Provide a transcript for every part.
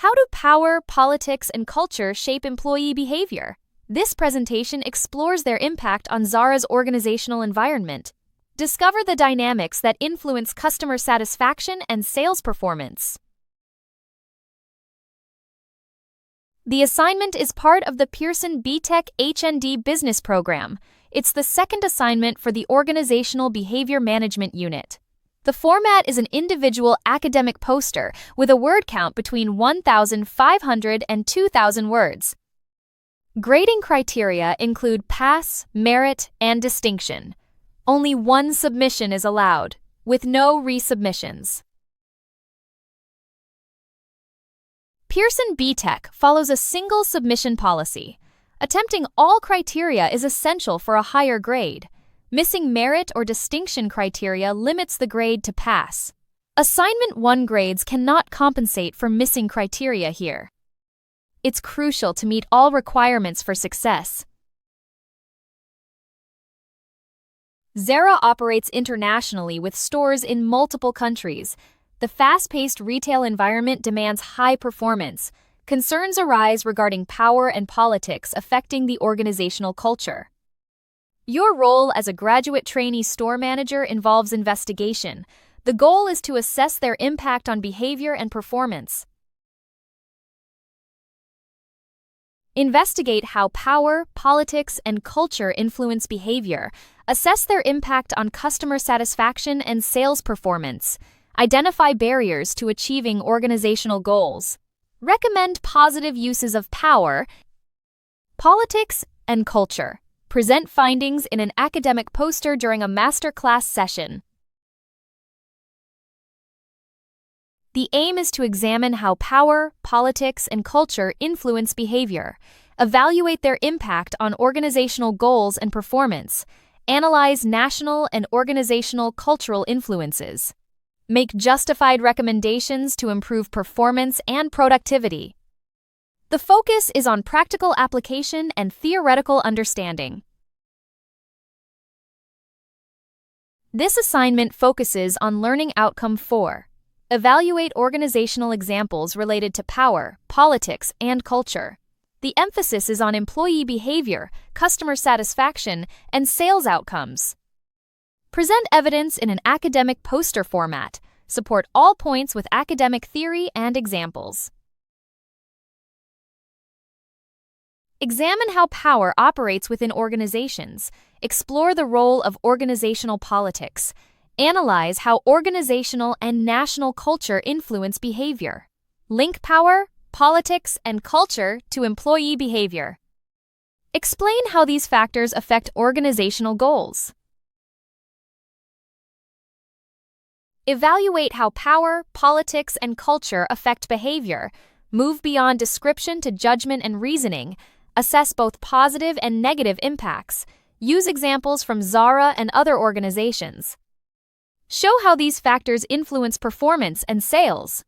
How do power, politics, and culture shape employee behavior? This presentation explores their impact on Zara's organizational environment. Discover the dynamics that influence customer satisfaction and sales performance. The assignment is part of the Pearson BTEC HND business program. It's the second assignment for the Organizational Behavior Management Unit. The format is an individual academic poster with a word count between 1,500 and 2,000 words. Grading criteria include pass, merit, and distinction. Only one submission is allowed, with no resubmissions. Pearson BTEC follows a single submission policy. Attempting all criteria is essential for a higher grade. Missing merit or distinction criteria limits the grade to pass. Assignment 1 grades cannot compensate for missing criteria here. It's crucial to meet all requirements for success. Zara operates internationally with stores in multiple countries. The fast-paced retail environment demands high performance. Concerns arise regarding power and politics affecting the organizational culture. Your role as a graduate trainee store manager involves investigation. The goal is to assess their impact on behavior and performance. Investigate how power, politics, and culture influence behavior. Assess their impact on customer satisfaction and sales performance. Identify barriers to achieving organizational goals. Recommend positive uses of power, politics, and culture. Present findings in an academic poster during a master class session. The aim is to examine how power, politics, and culture influence behavior. Evaluate their impact on organizational goals and performance. Analyze national and organizational cultural influences. Make justified recommendations to improve performance and productivity. The focus is on practical application and theoretical understanding. This assignment focuses on learning outcome 4. Evaluate organizational examples related to power, politics, and culture. The emphasis is on employee behavior, customer satisfaction, and sales outcomes. Present evidence in an academic poster format. Support all points with academic theory and examples. Examine how power operates within organizations. Explore the role of organizational politics. Analyze how organizational and national culture influence behavior. Link power, politics, and culture to employee behavior. Explain how these factors affect organizational goals. Evaluate how power, politics, and culture affect behavior. Move beyond description to judgment and reasoning. Assess both positive and negative impacts. Use examples from Zara and other organizations. Show how these factors influence performance and sales.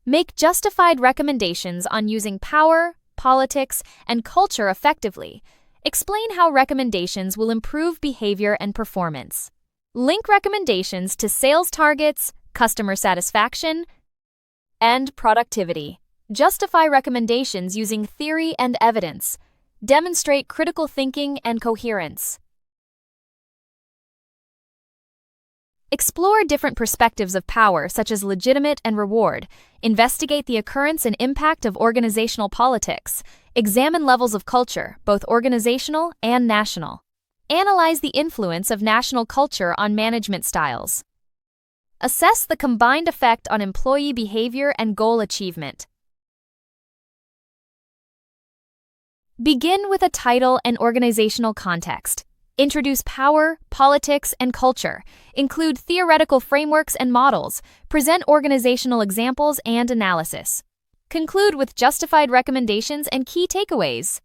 Make justified recommendations on using power, politics, and culture effectively. Explain how recommendations will improve behavior and performance. Link recommendations to sales targets, customer satisfaction, and productivity. Justify recommendations using theory and evidence. Demonstrate critical thinking and coherence. Explore different perspectives of power, such as legitimate and reward. Investigate the occurrence and impact of organizational politics. Examine levels of culture, both organizational and national. Analyze the influence of national culture on management styles. Assess the combined effect on employee behavior and goal achievement. Begin with a title and organizational context. Introduce power, politics, and culture. Include theoretical frameworks and models. Present organizational examples and analysis. Conclude with justified recommendations and key takeaways.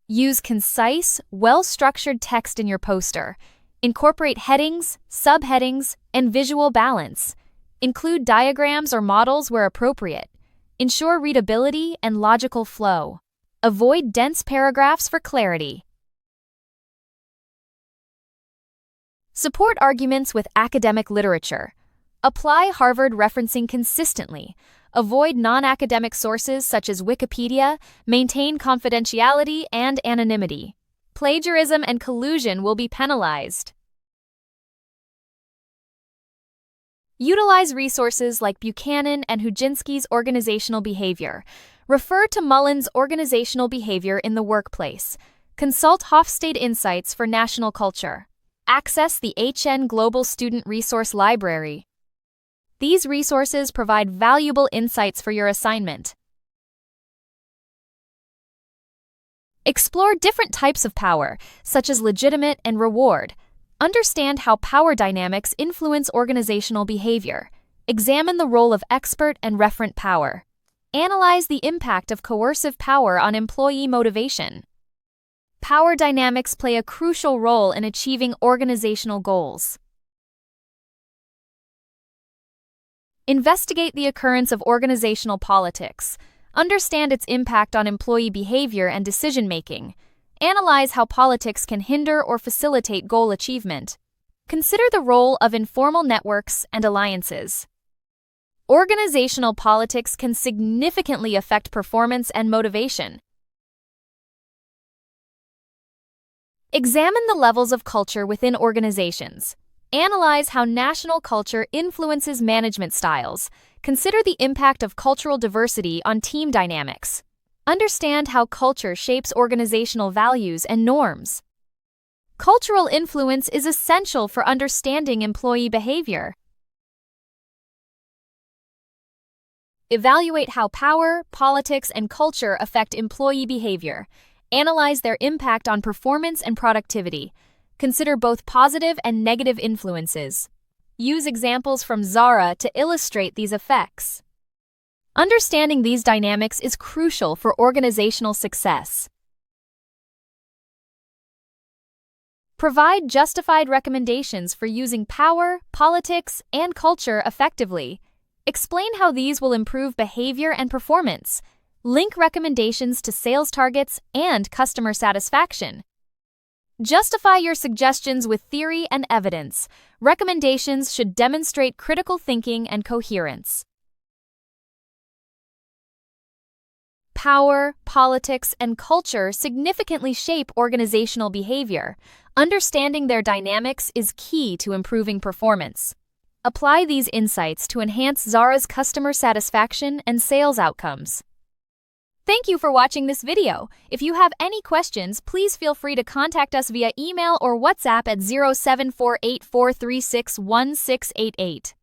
Use concise, well-structured text in your poster. Incorporate headings, subheadings, and visual balance. Include diagrams or models where appropriate. Ensure readability and logical flow. Avoid dense paragraphs for clarity. Support arguments with academic literature. Apply Harvard referencing consistently. Avoid non-academic sources such as Wikipedia. Maintain confidentiality and anonymity. Plagiarism and collusion will be penalized. Utilize resources like Buchanan and Huginski's organizational behavior. Refer to Mullen's organizational behavior in the workplace. Consult Hofstede Insights for national culture. Access the HN Global Student Resource Library. These resources provide valuable insights for your assignment. Explore different types of power, such as legitimate and reward. Understand how power dynamics influence organizational behavior. Examine the role of expert and referent power. Analyze the impact of coercive power on employee motivation. Power dynamics play a crucial role in achieving organizational goals. Investigate the occurrence of organizational politics. Understand its impact on employee behavior and decision-making. Analyze how politics can hinder or facilitate goal achievement. Consider the role of informal networks and alliances. Organizational politics can significantly affect performance and motivation. Examine the levels of culture within organizations. Analyze how national culture influences management styles. Consider the impact of cultural diversity on team dynamics. Understand how culture shapes organizational values and norms. Cultural influence is essential for understanding employee behavior. Evaluate how power, politics, and culture affect employee behavior. Analyze their impact on performance and productivity. Consider both positive and negative influences. Use examples from Zara to illustrate these effects. Understanding these dynamics is crucial for organizational success. Provide justified recommendations for using power, politics, and culture effectively. Explain how these will improve behavior and performance. Link recommendations to sales targets and customer satisfaction. Justify your suggestions with theory and evidence. Recommendations should demonstrate critical thinking and coherence. Power, politics, and culture significantly shape organizational behavior. Understanding their dynamics is key to improving performance. Apply these insights to enhance Zara's customer satisfaction and sales outcomes. Thank you for watching this video. If you have any questions, please feel free to contact us via email or WhatsApp at 0748436168.